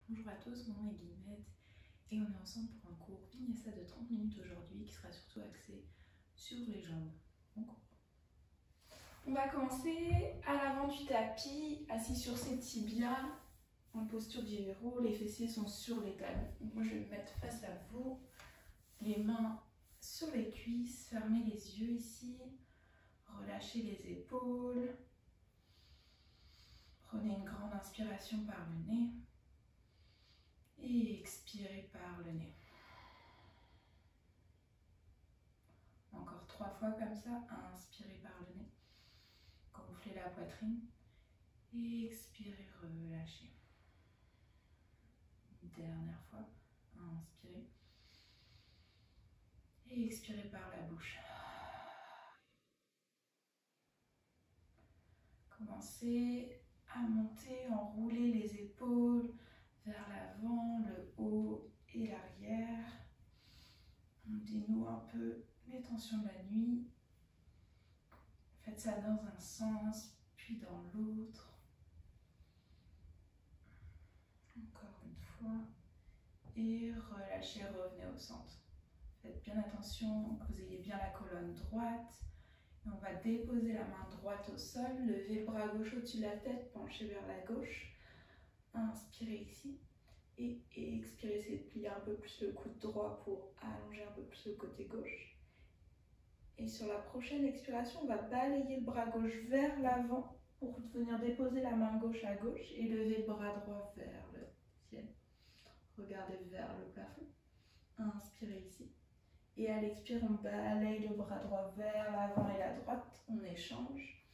Bonjour à tous, mon nom est Guillemette et on est ensemble pour un cours Vinyasa de 30 minutes aujourd'hui qui sera surtout axé sur les jambes. On va commencer à l'avant du tapis, assis sur ses tibias, en posture d'Hiro, les fessiers sont sur les talons. Donc moi je vais me mettre face à vous, les mains sur les cuisses, fermez les yeux ici, relâchez les épaules, prenez une grande inspiration par le nez. Et expirez par le nez. Encore 3 fois comme ça. Inspirez par le nez. Gonflez la poitrine. Et expirez, relâchez. Dernière fois. Inspirez. Et expirez par la bouche. Commencez à monter, enrouler les épaules vers l'avant, le haut et l'arrière. On dénoue un peu les tensions de la nuit. Faites ça dans un sens, puis dans l'autre. Encore une fois. Et relâchez, revenez au centre. Faites bien attention que vous ayez bien la colonne droite. Et on va déposer la main droite au sol, lever le bras gauche au-dessus de la tête, pencher vers la gauche. Inspirez ici. Et expirez, essayez de plier un peu plus le coude droit pour allonger un peu plus le côté gauche. Et sur la prochaine expiration, on va balayer le bras gauche vers l'avant pour venir déposer la main gauche à gauche et lever le bras droit vers le ciel. Regardez vers le plafond. Inspirez ici. Et à l'expire, on balaye le bras droit vers l'avant et la droite. On échange.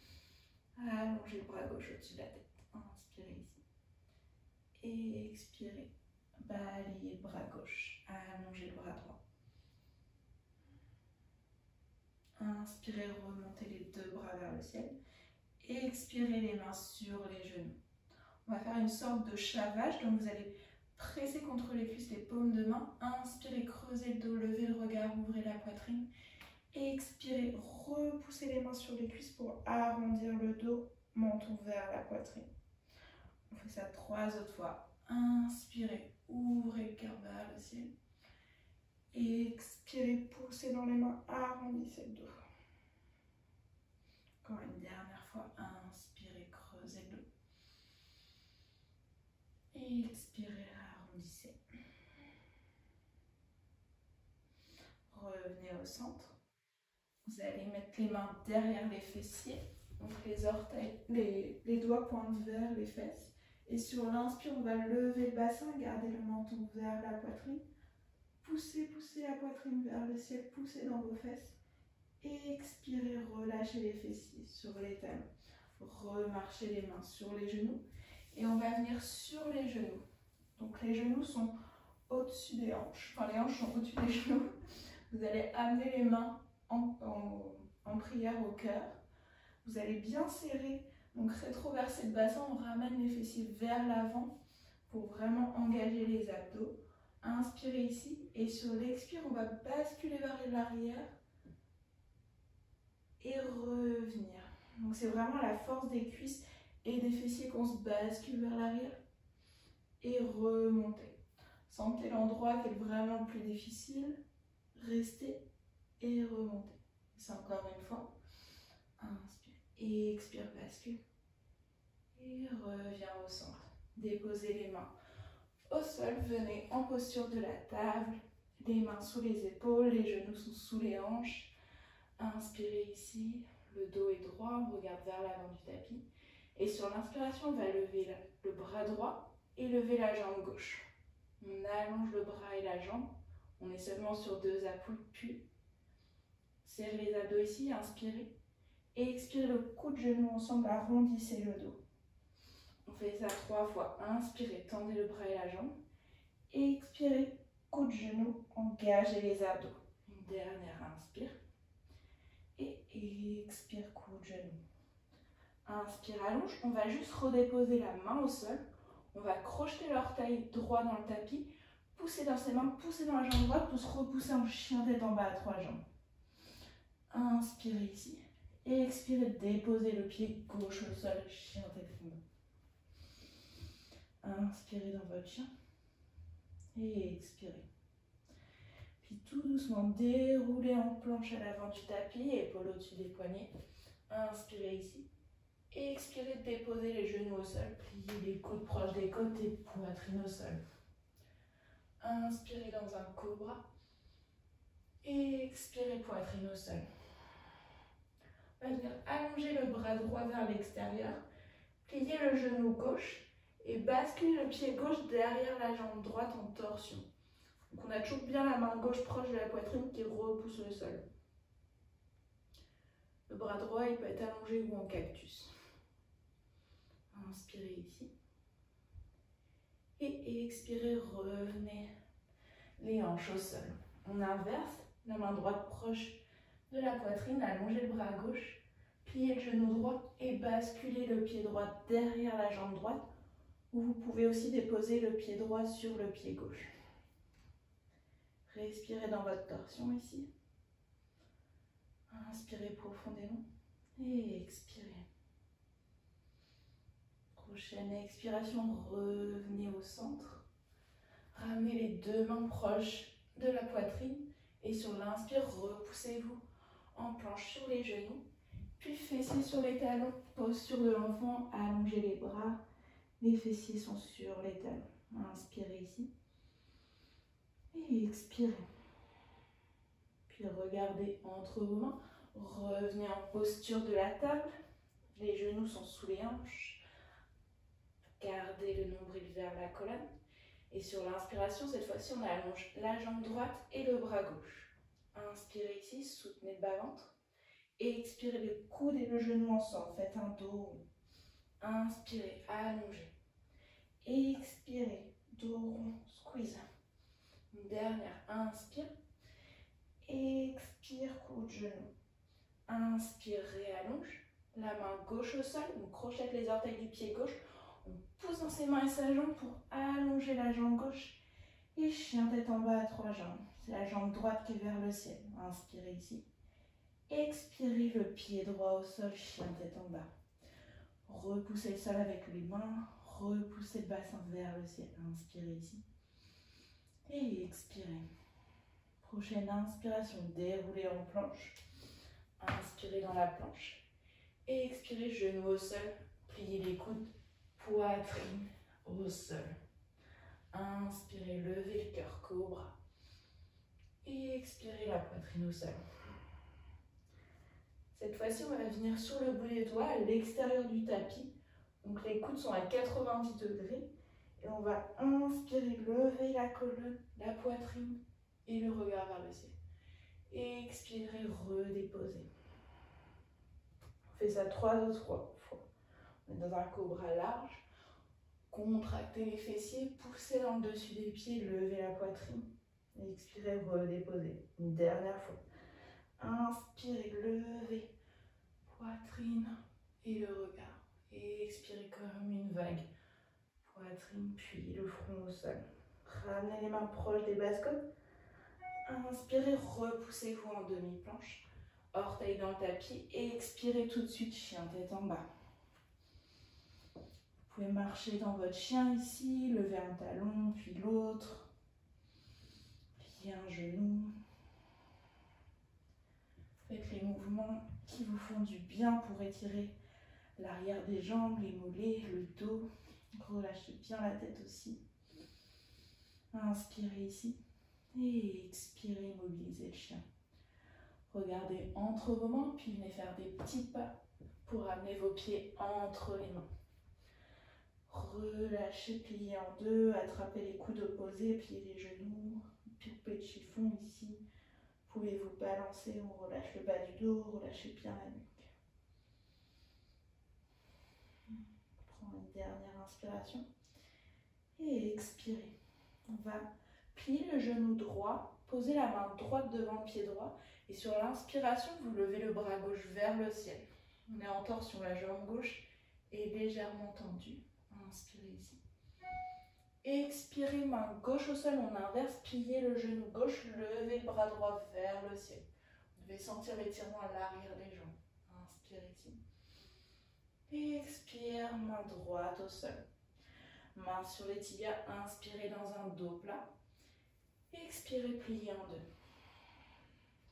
Allongez le bras gauche au-dessus de la tête. Inspirez ici. Et expirez. Balayez le bras gauche. Allongez le bras droit. Inspirez, remontez les deux bras vers le ciel. Et expirez les mains sur les genoux. On va faire une sorte de chavage. Donc vous allez presser contre les cuisses, les paumes de main. Inspirez, creusez le dos, levez le regard, ouvrez la poitrine. Expirez, repoussez les mains sur les cuisses pour arrondir le dos, menton vers la poitrine. On fait ça 3 autres fois. Inspirez, ouvrez le cœur vers le ciel. Expirez, poussez dans les mains, arrondissez le dos. Encore une dernière fois. Inspirez, creusez le dos. Expirez, arrondissez. Revenez au centre. Vous allez mettre les mains derrière les fessiers. Donc les orteils, les doigts pointent vers les fesses. Et sur l'inspire, on va lever le bassin, garder le menton vers la poitrine. Poussez, poussez la poitrine vers le ciel, poussez dans vos fesses. Et expirez, relâchez les fessiers sur les talons. Remarchez les mains sur les genoux. Et on va venir sur les genoux. Donc les genoux sont au-dessus des hanches. Enfin, les hanches sont au-dessus des genoux. Vous allez amener les mains en prière au cœur. Vous allez bien serrer, donc rétroverser le bassin. On ramène les fessiers vers l'avant pour vraiment engager les abdos. Inspirez ici et sur l'expire, on va basculer vers l'arrière et revenir. Donc c'est vraiment la force des cuisses et des fessiers qu'on se bascule vers l'arrière et remonter. Sentez l'endroit qui est vraiment le plus difficile. Restez et remontez. C'est encore une fois. Inspire et expire, bascule. Et reviens au centre. Déposez les mains au sol. Venez en posture de la table. Les mains sous les épaules, les genoux sont sous les hanches. Inspirez ici. Le dos est droit. On regarde vers l'avant du tapis. Et sur l'inspiration, on va lever le bras droit et lever la jambe gauche. On allonge le bras et la jambe. On est seulement sur 2 appuis, puis serrez les abdos ici, inspirez. Et expirez le coude de genou ensemble, arrondissez le dos. On fait ça 3 fois. Inspirez, tendez le bras et la jambe. Et expirez, coude de genou, engagez les abdos. Une dernière, inspire. Et expire, coude de genou. Inspire, allonge. On va juste redéposer la main au sol. On va crocheter l'orteil droit dans le tapis. Poussez dans ses mains, poussez dans la jambe droite pour se repousser en chien tête en bas à 3 jambes. Inspirez ici. Et expirez, déposez le pied gauche au sol, chien tête en bas. Inspirez dans votre chien. Et expirez. Puis tout doucement, déroulez en planche à l'avant du tapis, épaules au-dessus des poignets. Inspirez ici. Expirez, déposez les genoux au sol. Pliez les coudes proches des côtes et poitrine au sol. Inspirez dans un cobra. Expirez, poitrine au sol. On va venir allonger le bras droit vers l'extérieur. Pliez le genou gauche et basculez le pied gauche derrière la jambe droite en torsion. Donc on a toujours bien la main gauche proche de la poitrine qui repousse le sol. Le bras droit, il peut être allongé ou en cactus. Inspirez ici. Et expirez, revenez les hanches au sol. On inverse, la main droite proche de la poitrine, allongez le bras gauche, pliez le genou droit et basculez le pied droit derrière la jambe droite. Ou vous pouvez aussi déposer le pied droit sur le pied gauche. Respirez dans votre torsion ici. Inspirez profondément et expirez. Prochaine expiration, revenez au centre. Ramenez les deux mains proches de la poitrine et sur l'inspire, repoussez-vous en planche sur les genoux. Puis fessiers sur les talons, posture de l'enfant, allongez les bras. Les fessiers sont sur les talons. Inspirez ici. Et expirez. Puis regardez entre vos mains. Revenez en posture de la table. Les genoux sont sous les hanches. Gardez le nombril vers la colonne. Et sur l'inspiration, cette fois-ci, on allonge la jambe droite et le bras gauche. Inspirez ici, soutenez le bas-ventre. Et expirez le coude et le genou ensemble. Faites un dos rond. Inspirez, allongez. Expirez, dos rond, squeeze. Une dernière, inspire. Expire, coude, genou. Inspire, réallonge. La main gauche au sol, on crochette les orteils du pied gauche. On pousse dans ses mains et sa jambe pour allonger la jambe gauche. Et chien tête en bas à trois jambes. C'est la jambe droite qui est vers le ciel. Inspirez ici. Expirez le pied droit au sol, chien tête en bas. Repoussez le sol avec les mains. Repoussez le bassin vers le ciel. Inspirez ici. Et expirez. Prochaine inspiration, déroulez en planche. Inspirez dans la planche. Et expirez, genoux au sol. Pliez les coudes, poitrine au sol. Inspirez, levez le cœur, cobra. Et expirez la poitrine au sol. Cette fois-ci, on va venir sur le bout des doigts à l'extérieur du tapis. Donc les coudes sont à 90 degrés. Et on va inspirer, lever la colonne, la poitrine et le regard vers le ciel. Et expirer, redéposer. On fait ça 3 autres fois. On est dans un cobra large. Contractez les fessiers, poussez dans le dessus des pieds, levez la poitrine. Et expirez, redéposer. Une dernière fois. Inspirez, levez, poitrine et le regard. Et expirez comme une vague. Poitrine, puis le front au sol. Ramenez les mains proches des basses-côtes. Inspirez, repoussez-vous en demi-planche. Orteils dans le tapis. Et expirez tout de suite, chien tête en bas. Vous pouvez marcher dans votre chien ici, lever un talon, puis l'autre. Plier un genou. Faites les mouvements qui vous font du bien pour étirer l'arrière des jambes, les mollets, le dos. Relâchez bien la tête aussi. Inspirez ici. Et expirez, mobilisez le chien. Regardez entre vos mains, puis venez faire des petits pas pour amener vos pieds entre les mains. Relâchez, pliez en deux, attrapez les coudes opposés, pliez les genoux, poupée de chiffon ici. Pouvez vous balancer, on relâche le bas du dos, relâchez bien la nuque. Prenez une dernière inspiration et expirez. On va plier le genou droit, posez la main droite devant le pied droit et sur l'inspiration, vous levez le bras gauche vers le ciel. On est en torsion, la jambe gauche est légèrement tendue. Inspirez ici. Expirez, main gauche au sol, on inverse, pliez le genou gauche, levez le bras droit vers le ciel. Vous devez sentir l'étirement à l'arrière des jambes. Inspirez ici. Expire, main droite au sol. Main sur les tibias, inspirez dans un dos plat. Expirez, pliez en deux.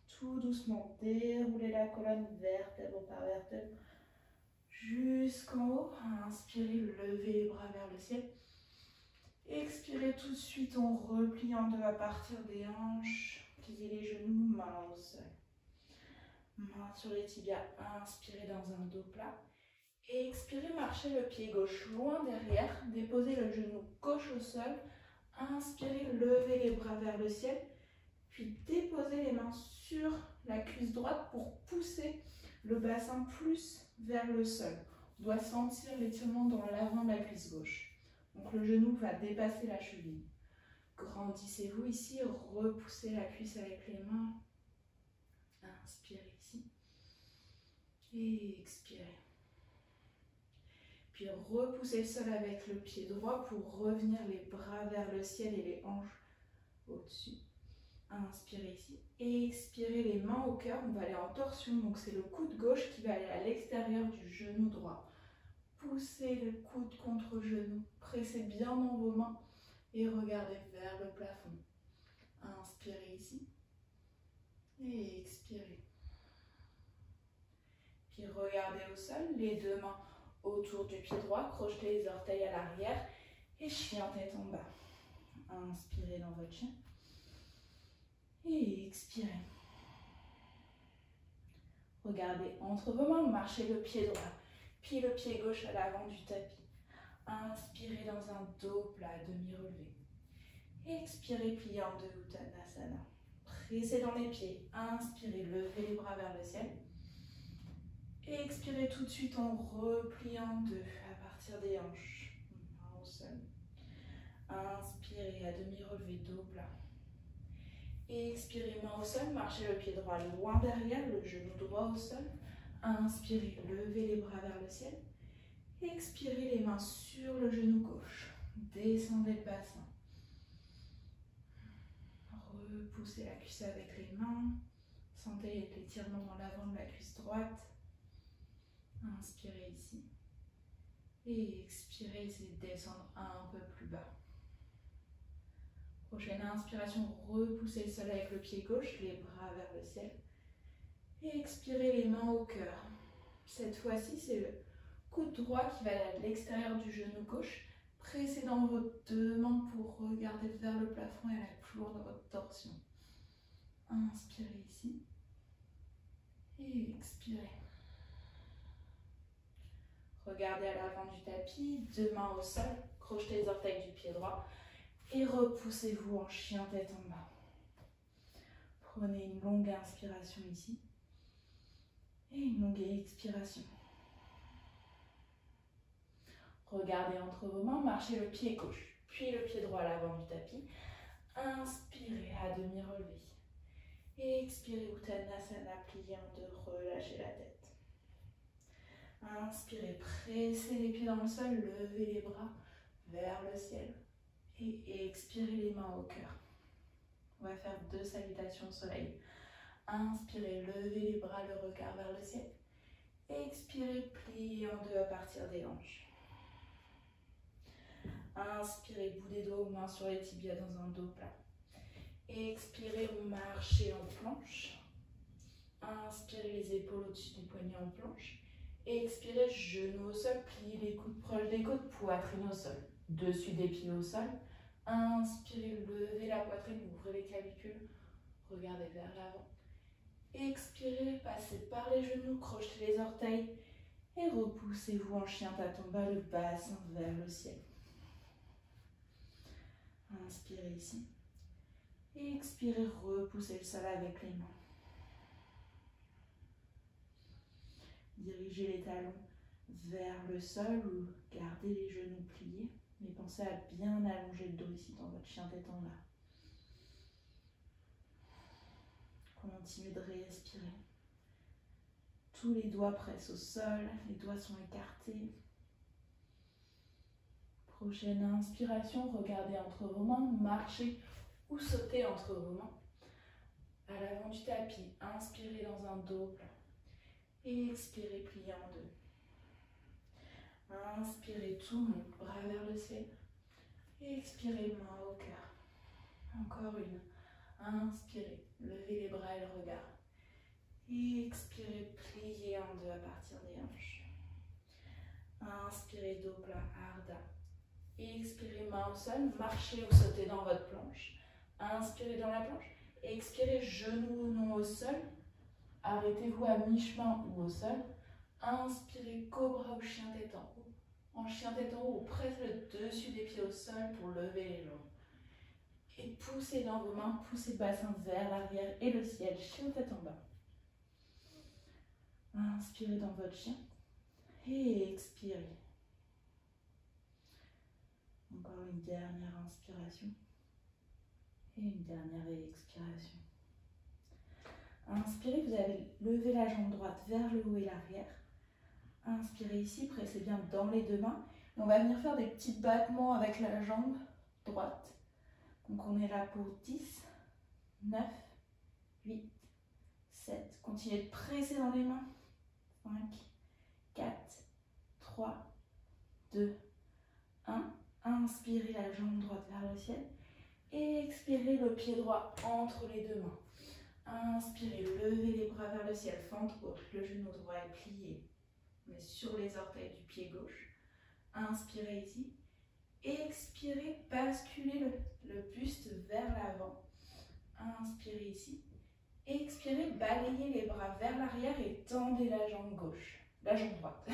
Tout doucement, déroulez la colonne vertèbre par vertèbre jusqu'en haut. Inspirez, levez les bras vers le ciel. Expirez tout de suite, on replie en deux à partir des hanches. Pliez les genoux, main au sol. Main sur les tibias, inspirez dans un dos plat. Et expirez, marchez le pied gauche loin derrière. Déposez le genou gauche au sol. Inspirez, levez les bras vers le ciel. Puis déposez les mains sur la cuisse droite pour pousser le bassin plus vers le sol. On doit sentir l'étirement dans l'avant de la cuisse gauche. Donc le genou va dépasser la cheville. Grandissez-vous ici, repoussez la cuisse avec les mains. Inspirez ici. Et expirez. Puis repoussez le sol avec le pied droit pour revenir les bras vers le ciel et les hanches au-dessus. Inspirez ici. Expirez les mains au cœur. On va aller en torsion. Donc c'est le coude gauche qui va aller à l'extérieur du genou droit. Poussez le coude contre le genou. Pressez bien dans vos mains et regardez vers le plafond. Inspirez ici. Et expirez. Puis regardez au sol. Les deux mains autour du pied droit. Crochetez les orteils à l'arrière. Et chien tête en bas. Inspirez dans votre chien. Et expirez. Regardez entre vos mains. Marchez le pied droit. Puis le pied gauche à l'avant du tapis. Inspirez dans un dos plat, demi-relevé. Expirez, pliez en deux, Uttanasana. Pressez dans les pieds. Inspirez, levez les bras vers le ciel. Expirez tout de suite, on replie en deux à partir des hanches. Main au sol. Inspirez à demi-relevé, dos plat. Expirez, main au sol, marchez le pied droit loin derrière, le genou droit au sol. Inspirez, levez les bras vers le ciel. Expirez les mains sur le genou gauche. Descendez le bassin. Repoussez la cuisse avec les mains. Sentez l'étirement dans l'avant de la cuisse droite. Inspirez ici. Et expirez, essayez de descendre un peu plus bas. Prochaine inspiration, repoussez le sol avec le pied gauche, les bras vers le ciel. Et expirez les mains au cœur. Cette fois-ci, c'est le coude droit qui va aller à l'extérieur du genou gauche. Pressez dans vos deux mains pour regarder vers le plafond et aller plus loin dans votre torsion. Inspirez ici. Et expirez. Regardez à l'avant du tapis, deux mains au sol. Crochetez les orteils du pied droit. Et repoussez-vous en chien tête en bas. Prenez une longue inspiration ici. Et une longue expiration. Regardez entre vos mains, marchez le pied gauche, puis le pied droit à l'avant du tapis. Inspirez à demi relevé. Expirez, Uttanasana, pliez en deux, relâchez la tête. Inspirez, pressez les pieds dans le sol, levez les bras vers le ciel. Et expirez les mains au cœur. On va faire deux salutations au soleil. Inspirez, levez les bras, le regard vers le ciel. Expirez, pliez en deux à partir des hanches. Inspirez, bout des doigts, mains sur les tibias dans un dos plat. Expirez, marchez en planche. Inspirez, les épaules au-dessus des poignets en planche. Expirez, genoux au sol, pliez les coudes proches des côtes, poitrine au sol. Dessus des pieds au sol. Inspirez, levez la poitrine, ouvrez les clavicules. Regardez vers l'avant. Expirez, passez par les genoux, crochetez les orteils. Et repoussez-vous en chien tête en bas, le bassin vers le ciel. Inspirez ici. Et expirez, repoussez le sol avec les mains. Dirigez les talons vers le sol ou gardez les genoux pliés. Mais pensez à bien allonger le dos ici dans votre chien tête en bas. Continuez de respirer. Tous les doigts pressent au sol, les doigts sont écartés. Prochaine inspiration, regardez entre vos mains, marchez ou sautez entre vos mains. À l'avant du tapis, inspirez dans un dos plat. Et expirez, pliez en deux. Inspirez tout, mon bras vers le ciel. Expirez, main au cœur. Encore une. Inspirez, levez les bras et le regard. Expirez, pliez en deux à partir des hanches. Inspirez, dos plat, Ardha. Expirez, main au sol, marchez ou sautez dans votre planche. Inspirez dans la planche. Expirez, genoux ou non au sol. Arrêtez-vous à mi-chemin ou au sol. Inspirez, cobra ou chien tête en haut. En chien tête en haut, presse le dessus des pieds au sol pour lever les jambes. Et poussez dans vos mains, poussez le bassin vers l'arrière et le ciel, chien tête en bas. Inspirez dans votre chien et expirez. Encore une dernière inspiration et une dernière expiration. Inspirez, vous allez lever la jambe droite vers le haut et l'arrière. Inspirez ici, pressez bien dans les deux mains. Et on va venir faire des petits battements avec la jambe droite. Donc on est là pour 10, 9, 8, 7. Continuez de presser dans les mains. 5, 4, 3, 2, 1. Inspirez la jambe droite vers le ciel. Et expirez le pied droit entre les deux mains. Inspirez, levez les bras vers le ciel, fente haute. Le genou droit est plié. On est sur les orteils du pied gauche. Inspirez ici. Expirez, basculez le buste vers l'avant. Inspirez ici. Expirez, balayez les bras vers l'arrière et tendez la jambe gauche, la jambe droite.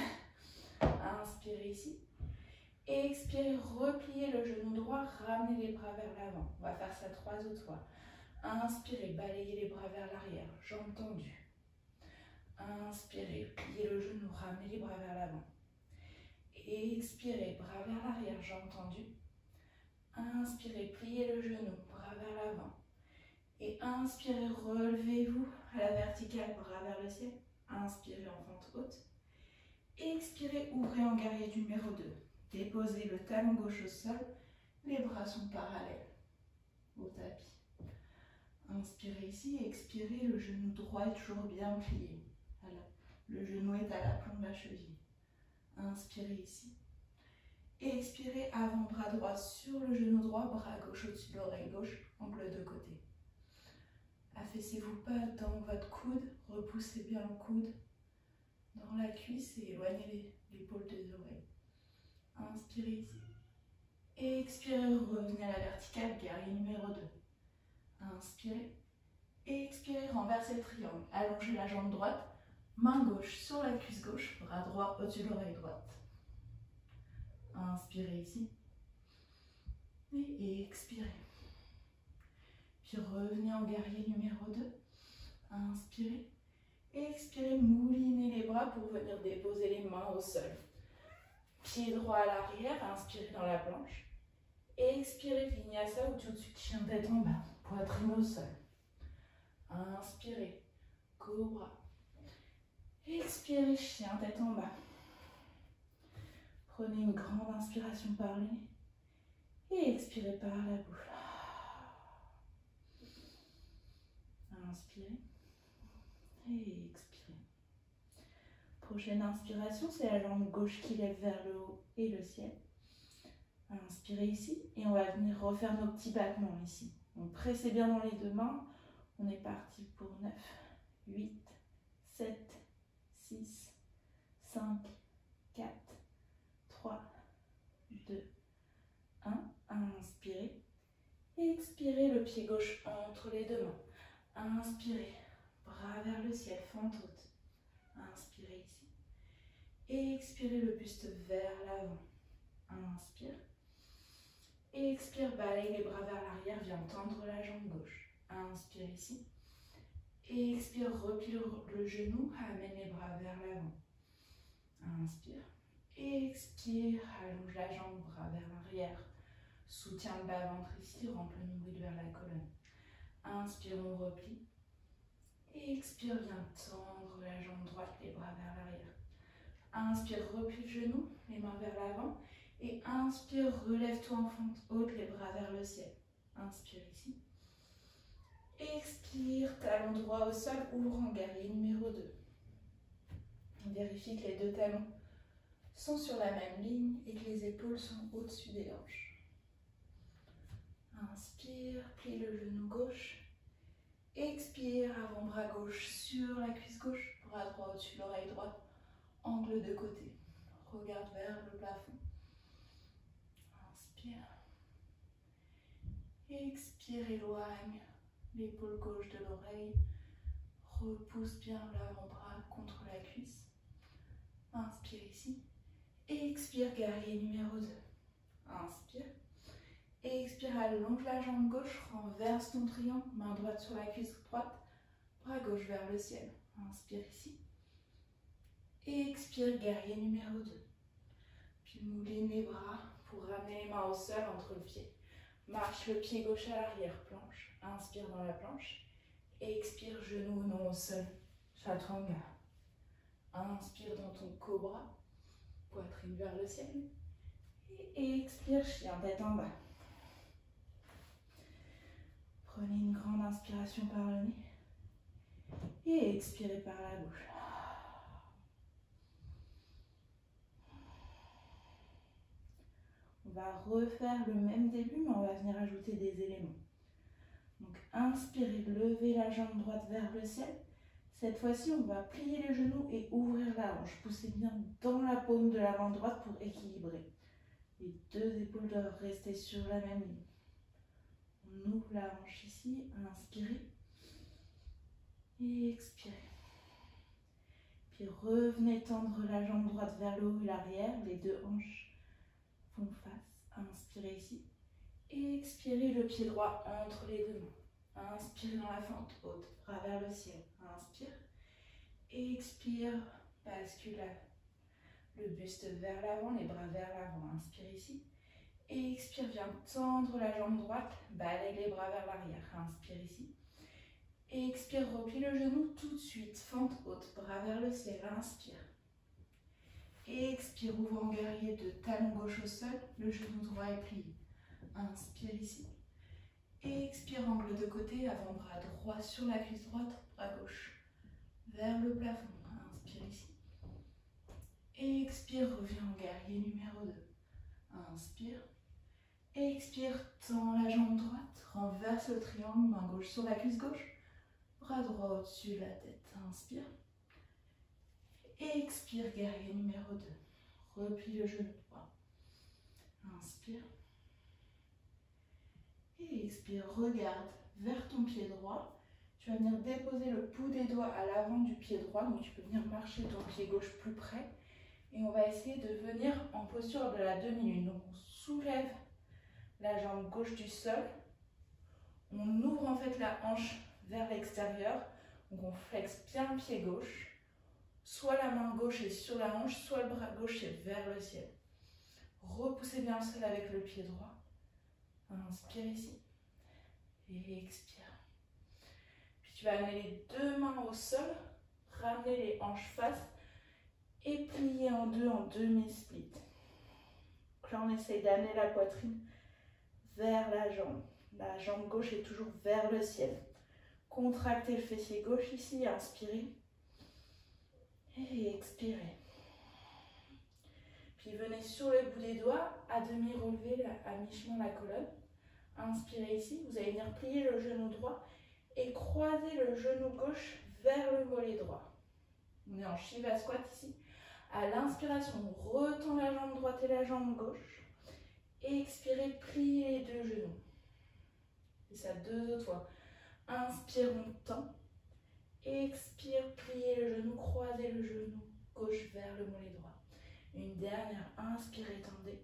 Inspirez ici. Expirez, repliez le genou droit, ramenez les bras vers l'avant. On va faire ça 3 autres fois. Inspirez, balayez les bras vers l'arrière, jambes tendues. Inspirez, pliez le genou, ramenez les bras vers l'avant. Expirez, bras vers l'arrière, jambes tendues. Inspirez, pliez le genou, bras vers l'avant. Et inspirez, relevez-vous à la verticale, bras vers le ciel. Inspirez en fente haute. Expirez, ouvrez en guerrier numéro 2. Déposez le talon gauche au sol. Les bras sont parallèles au tapis. Inspirez ici, expirez, le genou droit est toujours bien plié. Voilà. Le genou est à l'aplomb de la cheville. Inspirez ici. Expirez, avant-bras droit sur le genou droit, bras gauche au-dessus de l'oreille gauche, angle de côté. Affaissez-vous pas dans votre coude, repoussez bien le coude dans la cuisse et éloignez l'épaule des oreilles. Inspirez ici. Expirez, revenez à la verticale, guerrier numéro 2. Inspirez. Expirez, renversez le triangle. Allongez la jambe droite, main gauche sur la cuisse gauche, bras droit au-dessus de l'oreille droite. Inspirez ici. Et expirez. Puis revenez en guerrier numéro 2. Inspirez. Expirez, moulinez les bras pour venir déposer les mains au sol. Pied droit à l'arrière, inspirez dans la planche. Expirez, vinyasa ou tout de suite chien tête en bas, poitrine au sol. Inspirez, cobra. Expirez, chien tête en bas. Prenez une grande inspiration par le nez et expirez par la bouche. Inspirez et expirez. Prochaine inspiration, c'est la jambe gauche qui lève vers le haut et le ciel. Inspirez ici et on va venir refaire nos petits battements ici. Donc pressez bien dans les deux mains. On est parti pour 9, 8, 7, 6, 5, 4, 3, 2, 1. Inspirez. Expirez le pied gauche entre les deux mains. Inspirez. Bras vers le ciel, fente haute. Inspirez ici. Expirez le buste vers l'avant. Inspire. Expire, balaye les bras vers l'arrière, viens tendre la jambe gauche. Inspire ici. Expire, replie le genou, amène les bras vers l'avant. Inspire. Expire, allonge la jambe, bras vers l'arrière. Soutiens le bas-ventre ici, rentre le nombril vers la colonne. Inspire, on replie. Expire, viens tendre la jambe droite, les bras vers l'arrière. Inspire, replie le genou, les mains vers l'avant. Et inspire, relève-toi en fente haute, les bras vers le ciel. Inspire ici. Expire, talon droit au sol, ouvre en guerrier numéro 2. Vérifie que les deux talons sont sur la même ligne et que les épaules sont au-dessus des hanches. Inspire, plie le genou gauche. Expire, avant-bras gauche sur la cuisse gauche, bras droit au-dessus de l'oreille droite, angle de côté. Regarde vers le plafond. Inspire. Expire, éloigne l'épaule gauche de l'oreille. Repousse bien l'avant-bras contre la cuisse. Inspire ici. Expire, guerrier numéro 2. Inspire. Expire, allonge la jambe gauche, renverse ton triangle, main droite sur la cuisse droite, bras gauche vers le ciel. Inspire ici. Expire, guerrier numéro 2. Puis mouline les bras pour ramener les mains au sol entre le pied. Marche le pied gauche à l'arrière, planche. Inspire dans la planche. Expire, genou non au sol, chaturanga. Inspire dans ton cobra, poitrine vers le ciel. Et expire, chien tête en bas. Prenez une grande inspiration par le nez. Et expirez par la bouche. On va refaire le même début, mais on va venir ajouter des éléments. Donc inspirez, levez la jambe droite vers le ciel. Cette fois-ci, on va plier les genoux et ouvrir la hanche. Poussez bien dans la paume de la main droite pour équilibrer. Les deux épaules doivent rester sur la même ligne. On ouvre la hanche ici, inspirez et expirez. Puis revenez tendre la jambe droite vers le haut et l'arrière. Les deux hanches font face. Inspirez ici. Et expirez le pied droit entre les deux mains. Inspirez dans la fente haute, bras vers le ciel. Inspire. Expire, bascule le buste vers l'avant, les bras vers l'avant. Inspire ici. Expire, viens tendre la jambe droite, balaye les bras vers l'arrière. Inspire ici. Expire, replie le genou tout de suite, fente haute, bras vers le ciel. Inspire. Expire, ouvre en guerrier de talon gauche au sol, le genou droit est plié. Inspire ici. Expire, angle de côté, avant-bras droit sur la cuisse droite, bras gauche vers le plafond. Inspire ici. Expire, reviens en guerrier numéro 2. Inspire. Expire, tends la jambe droite, renverse le triangle, main gauche sur la cuisse gauche, bras droit au-dessus de la tête. Inspire. Expire, guerrier numéro 2. Replie le genou droit. Inspire. Et expire, regarde vers ton pied droit. Tu vas venir déposer le bout des doigts à l'avant du pied droit. Donc tu peux venir marcher ton pied gauche plus près. Et on va essayer de venir en posture de la demi-lune. Donc on soulève la jambe gauche du sol. On ouvre en fait la hanche vers l'extérieur. Donc on flexe bien le pied gauche. Soit la main gauche est sur la hanche, soit le bras gauche est vers le ciel. Repoussez bien le sol avec le pied droit. Inspire ici. Et expire. Puis tu vas amener les deux mains au sol, ramener les hanches face et plier en deux en demi-split. Donc là, on essaye d'amener la poitrine vers la jambe. La jambe gauche est toujours vers le ciel. Contractez le fessier gauche ici, inspirez. Et expirez. Puis venez sur le bout des doigts, à demi relever à mi-chemin la colonne. Inspirez ici, vous allez venir plier le genou droit et croiser le genou gauche vers le mollet droit. On est en Shiva Squat ici. À l'inspiration, on retend la jambe droite et la jambe gauche. Et expirez, pliez les deux genoux. Et ça 2 autres fois. Inspire, on tend. Expire, pliez le genou, croisez le genou gauche vers le mollet droit. Une dernière, inspirez, tendez.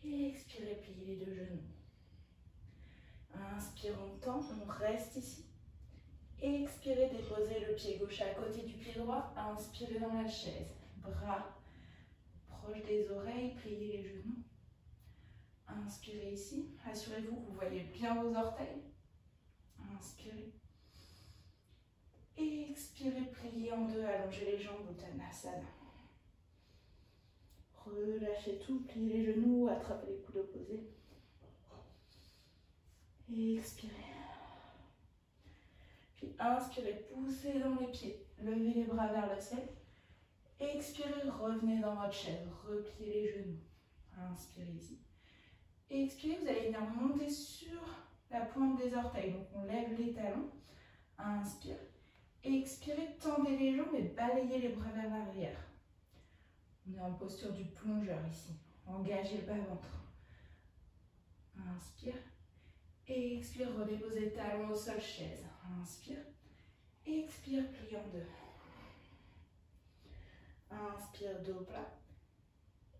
Et expirez, pliez les deux genoux. Inspire, on tend, on reste ici. Expirez, déposez le pied gauche à côté du pied droit. Inspirez dans la chaise. Bras proche des oreilles, pliez les genoux. Inspirez ici. Assurez-vous que vous voyez bien vos orteils. Inspirez. Expirez, pliez en deux, allongez les jambes, Uttanasana. Relâchez tout, pliez les genoux, attrapez les coudes opposés. Expirez. Puis inspirez, poussez dans les pieds, levez les bras vers le ciel. Expirez, revenez dans votre chaise, repliez les genoux. Inspirez ici. Expirez, vous allez venir monter sur pointe des orteils. Donc on lève les talons. Inspire. Expirez, tendez les jambes et balayez les bras vers l'arrière. On est en posture du plongeur ici. Engagez le bas-ventre. Inspire. Expire, redéposez talons au sol, chaise. Inspire. Expire, plie en deux. Inspire, dos plat.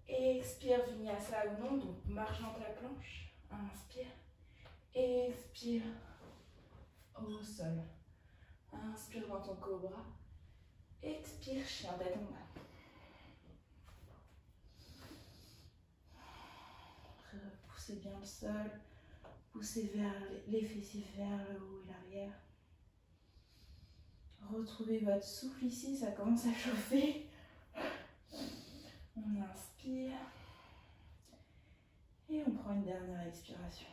Expire, vinyasa ou non, donc marche dans ta planche. Inspire. Expire, au sol. Inspire dans ton cobra. Expire, chien tête en bas. Repoussez bien le sol. Poussez vers les fessiers vers le haut et l'arrière. Retrouvez votre souffle ici, ça commence à chauffer. On inspire. Et on prend une dernière expiration.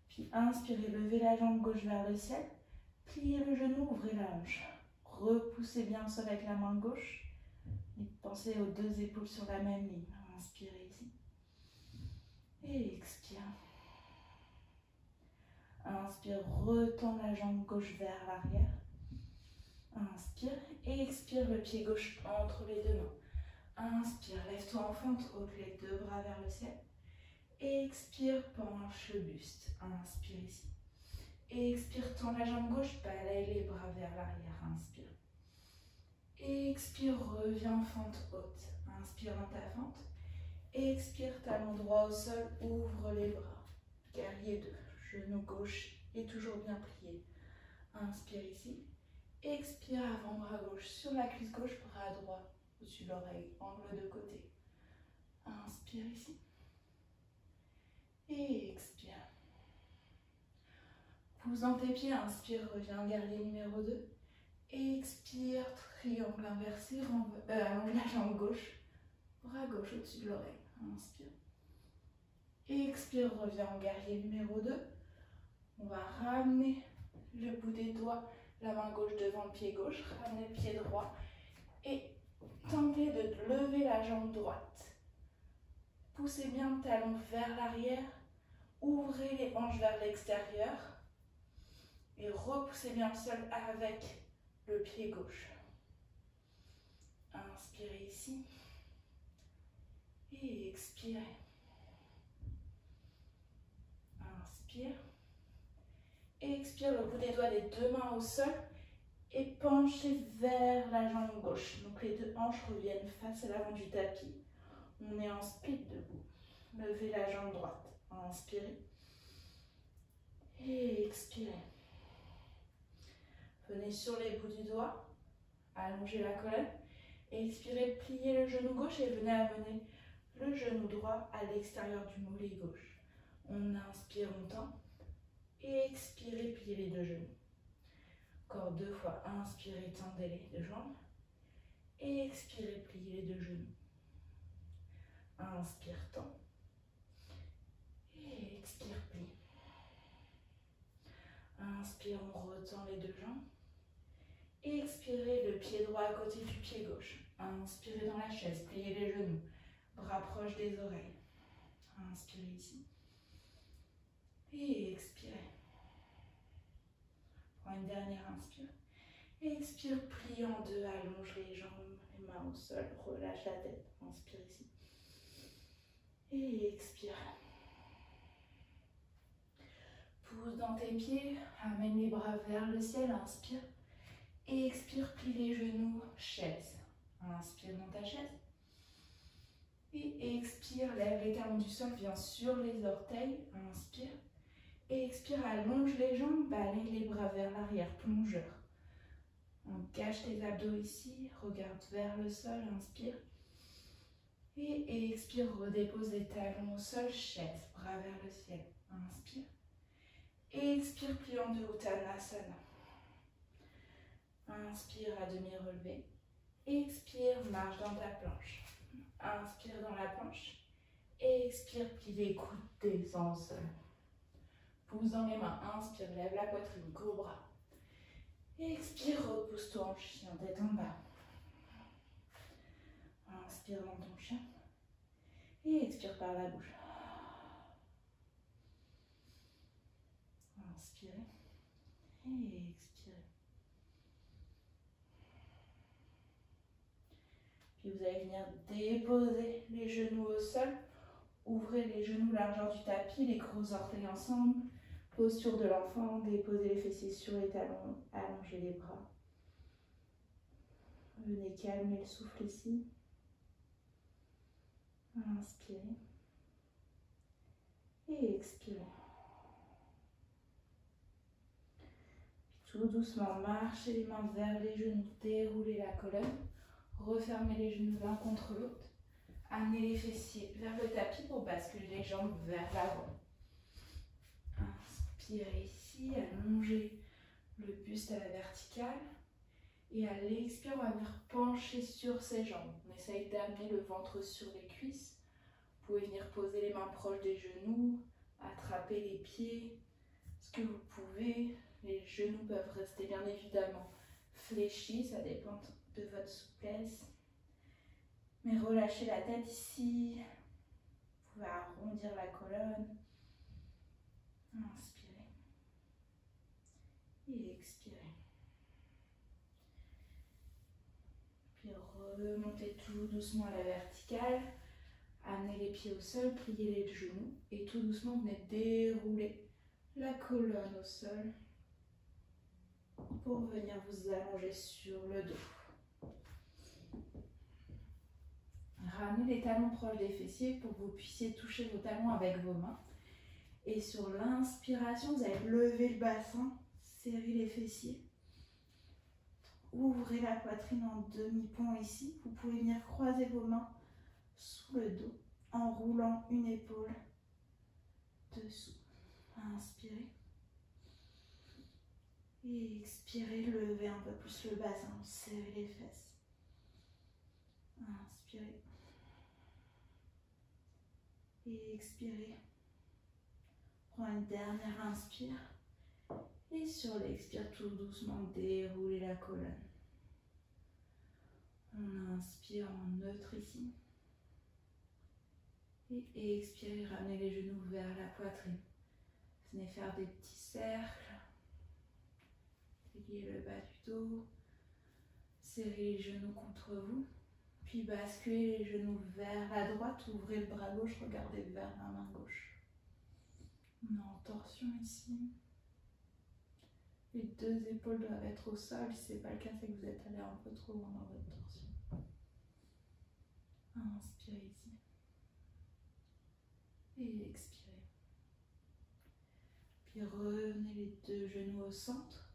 Puis inspirez, levez la jambe gauche vers le ciel. Pliez le genou, ouvrez la hanche. Repoussez bien le sol avec la main gauche. Et pensez aux deux épaules sur la même ligne. Inspirez ici. Et expire. Inspire, retends la jambe gauche vers l'arrière. Inspire et expire le pied gauche entre les deux mains. Inspire, lève-toi en fente, ôte les deux bras vers le ciel. Expire, penche le buste. Inspire ici. Expire, tends la jambe gauche, balaye les bras vers l'arrière. Inspire. Expire, reviens en fente haute. Inspire dans ta fente. Expire, talon droit au sol, ouvre les bras. Guerrier 2, genou gauche est toujours bien plié. Inspire ici. Expire, avant-bras gauche sur la cuisse gauche, bras droit au-dessus de l'oreille, angle de côté. Inspire ici. Et expire. Pousse dans tes pieds, inspire, reviens, guerrier numéro 2. Expire, triangle inversé, allonge la jambe gauche, bras gauche au-dessus de l'oreille. Inspire. Expire, reviens en guerrier numéro 2. On va ramener le bout des doigts, la main gauche devant le pied gauche, ramener le pied droit et tentez de lever la jambe droite. Poussez bien le talon vers l'arrière, ouvrez les hanches vers l'extérieur et repoussez bien le sol avec le pied gauche. Inspirez ici et expirez. Inspire. Expire le bout des doigts des deux mains au sol et penchez vers la jambe gauche. Donc les deux hanches reviennent face à l'avant du tapis. On est en split debout. Levez la jambe droite. Inspirez. Et expirez. Venez sur les bouts du doigt. Allongez la colonne. Expirez, pliez le genou gauche et venez amener le genou droit à l'extérieur du mollet gauche. On inspire, on tend. Et expirez, pliez les deux genoux. Encore 2 fois. Inspirez, tendez les deux jambes. Et expirez, pliez les deux genoux. Inspire, tend. Et expire, plie. Inspire, on retend les deux jambes. Expirez, le pied droit à côté du pied gauche. Inspirez dans la chaise, pliez les genoux. Bras proches des oreilles. Inspirez ici. Et expirez. Prends une dernière inspire. Expire, plie en deux, allonge les jambes, les mains au sol, relâche la tête. Inspire ici. Et expire. Pousse dans tes pieds, amène les bras vers le ciel, inspire. Et expire, plie les genoux, chaise. Inspire dans ta chaise. Et expire, lève les talons du sol, viens sur les orteils, inspire. Et expire, allonge les jambes, balaye les bras vers l'arrière, plongeur. Engage tes abdos ici, regarde vers le sol, inspire. Et expire, redépose les talons au sol, chaise, bras vers le ciel, inspire. Et expire, plie en deux, Uttanasana. Inspire à demi relevé. Expire, marche dans ta planche. Inspire dans la planche. Expire, plie les coudes, descends au sol. Pousse dans les mains, inspire, lève la poitrine, cobra. Expire, repousse-toi en chien, tête en bas. Inspire dans ton chien. Et expire par la bouche. Inspirez et expirez. Puis vous allez venir déposer les genoux au sol. Ouvrez les genoux largeur du tapis, les gros orteils ensemble. Posture de l'enfant, déposez les fessiers sur les talons, allongez les bras. Venez calmer le souffle ici. Inspirez. Et expirez. Tout doucement, marchez les mains vers les genoux, déroulez la colonne. Refermez les genoux l'un contre l'autre. Amenez les fessiers vers le tapis pour basculer les jambes vers l'avant. Inspirez ici, allongez le buste à la verticale. Et à l'expire, on va venir pencher sur ses jambes. On essaye d'amener le ventre sur les cuisses. Vous pouvez venir poser les mains proches des genoux, attraper les pieds, ce que vous pouvez. Les genoux peuvent rester bien évidemment fléchis, ça dépend de votre souplesse. Mais relâchez la tête ici. Vous pouvez arrondir la colonne. Inspirez. Et expirez. Puis remontez tout doucement à la verticale. Amenez les pieds au sol, pliez les genoux. Et tout doucement, venez dérouler la colonne au sol pour venir vous allonger sur le dos. Ramenez les talons proches des fessiers pour que vous puissiez toucher vos talons avec vos mains. Et sur l'inspiration, vous allez lever le bassin, serrer les fessiers. Ouvrez la poitrine en demi-pont ici. Vous pouvez venir croiser vos mains sous le dos en roulant une épaule dessous. Inspirez. Et expirez, levez un peu plus le bassin, serrez les fesses. Inspirez. Et expirez. Prenez une dernière inspire. Et sur l'expire, tout doucement, déroulez la colonne. On inspire en neutre ici. Et expirez, ramenez les genoux vers la poitrine. Venez faire des petits cercles. Pliez le bas du dos. Serrez les genoux contre vous. Puis basculez les genoux vers la droite. Ouvrez le bras gauche, regardez vers la main gauche. On est en torsion ici. Les deux épaules doivent être au sol. Si ce n'est pas le cas, c'est que vous êtes allé un peu trop loin dans votre torsion. Inspirez ici. Et expirez. Puis revenez les deux genoux au centre.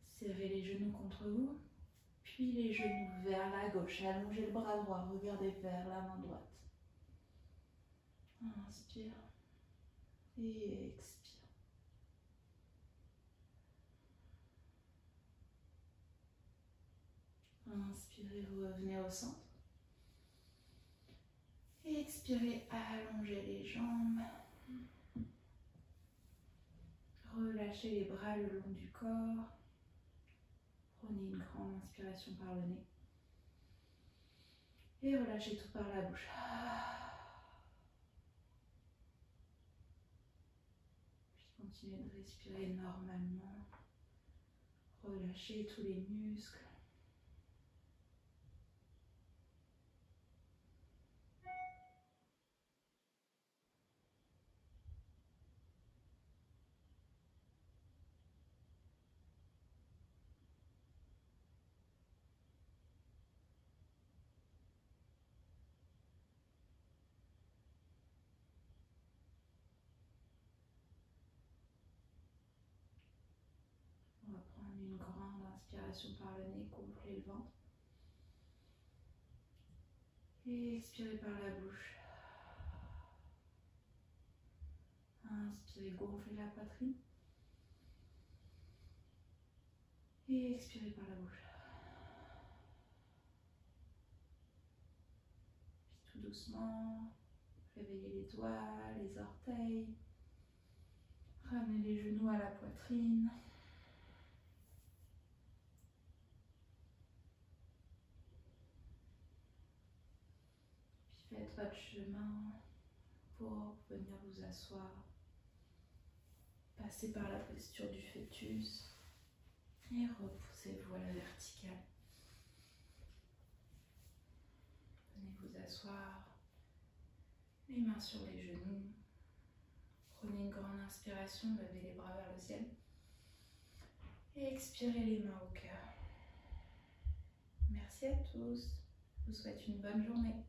Serrez les genoux contre vous. Puis les genoux vers la gauche. Allongez le bras droit. Regardez vers la main droite. Inspire. Et expire. Inspirez, revenez au centre. Et expirez, allongez les jambes. Relâchez les bras le long du corps. Prenez une grande inspiration par le nez. Et relâchez tout par la bouche. Puis continuez de respirer normalement. Relâchez tous les muscles. On va prendre une grande inspiration par le nez, gonfler le ventre. Et expirez par la bouche. Inspirez, gonflez la poitrine. Et expirez par la bouche. Puis tout doucement, réveillez les doigts, les orteils. Ramenez les genoux à la poitrine. Puis faites votre chemin pour venir vous asseoir. Passez par la posture du fœtus et repoussez-vous à la verticale. Venez vous asseoir, les mains sur les genoux. Prenez une grande inspiration, levez les bras vers le ciel. Et expirez les mains au cœur. Merci à tous. Je vous souhaite une bonne journée.